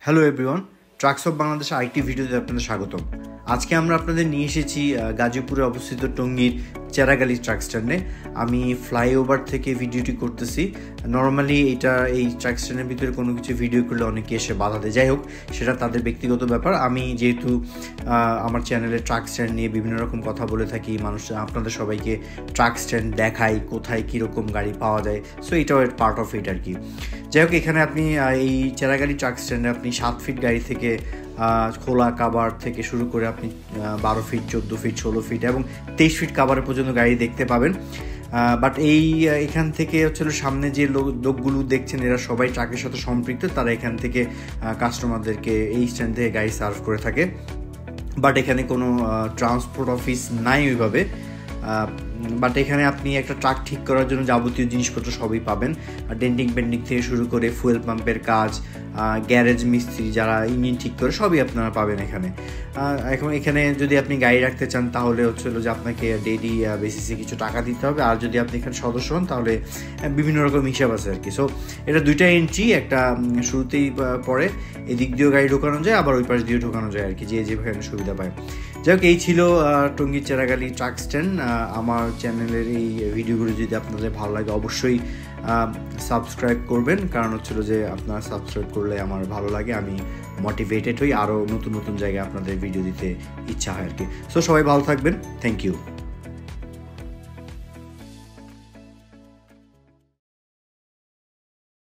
Hello everyone, trucks of Bangladesh আরেকটি ভিডিওতে আপনাদের স্বাগতম। আজকে আমরা আপনাদের নিয়ে এসেছি গাজীপুরে অবস্থিত টঙ্গীর চেরাগালি ট্রাক স্ট্যান্ডে। আমি ফ্লাইওভার থেকে ভিডিওটি করতেছি। নর্মালি এই ট্রাক স্ট্যান্ডের ভিতরে কোনো কিছু ভিডিও করলে অনেকে এসে বাধা দেয়, যাই হোক সেটা তাদের ব্যক্তিগত ব্যাপার। আমি যেহেতু আমার চ্যানেলে ট্রাক স্ট্যান্ড নিয়ে বিভিন্ন রকম কথা বলে থাকি, আপনাদের সবাইকে ট্রাক স্ট্যান্ড দেখাই, কোথায় কীরকম গাড়ি পাওয়া যায়, সো এটাও পার্ট অফ ইট আর কি। যাই হোক, এখানে আপনি এই চেরাগালি ট্রাক স্ট্যান্ডে আপনি 7 ফিট গাড়ি থেকে খোলা কাভার থেকে শুরু করে আপনি 12 ফিট, 14 ফিট, 16 ফিট এবং 23 ফিট কাভারের পর্যন্ত গাড়ি দেখতে পাবেন। বাট এখান থেকে সামনে যে লোকগুলো দেখছেন এরা সবাই ট্রাকের সাথে সম্পৃক্ত। তারা এখান থেকে কাস্টমারদেরকে এই স্ট্যান্ড থেকে গাড়ি সার্ভ করে থাকে। বাট এখানে কোনো ট্রান্সপোর্ট অফিস নাই ওইভাবে। বাট এখানে আপনি একটা ট্রাক ঠিক করার জন্য যাবতীয় জিনিসপত্র সবই পাবেন। ডেন্টিং পেন্টিং থেকে শুরু করে ফুয়েল পাম্পের কাজ, গ্যারেজ মিস্ত্রি যারা ইঞ্জিন ঠিক করে, সবই আপনারা পাবেন এখানে। এখন এখানে যদি আপনি গাড়ি রাখতে চান তাহলে যে আপনাকে ডেইলি বেসিসে কিছু টাকা দিতে হবে। আর যদি আপনি এখানে সদস্য হন তাহলে বিভিন্ন রকম হিসাব আছে আর কি। সো এটা দুইটা এন্ট্রি, একটা শুরুতেই পরে এদিক দিয়েও গাড়ি ঢোকানো যায়, আবার ওই পাশ দিয়েও ঢোকানো যায় আর কি, যেভাবে সুবিধা পায়। যাই হোক, এই ছিল টঙ্গীর চেরাগালি ট্রাক স্ট্যান্ড। আমার চ্যানেলের এই ভিডিওগুলো যদি আপনাদের ভালো লাগে অবশ্যই সাবস্ক্রাইব করবেন, কারণ যে আপনারা সাবস্ক্রাইব করলে আমার ভালো লাগে, আমি মোটিভেটেড হই, আরও নতুন নতুন জায়গায় আপনাদের ভিডিও দিতে ইচ্ছা হয় আর কি। সো সবাই ভালো থাকবেন, থ্যাংক ইউ।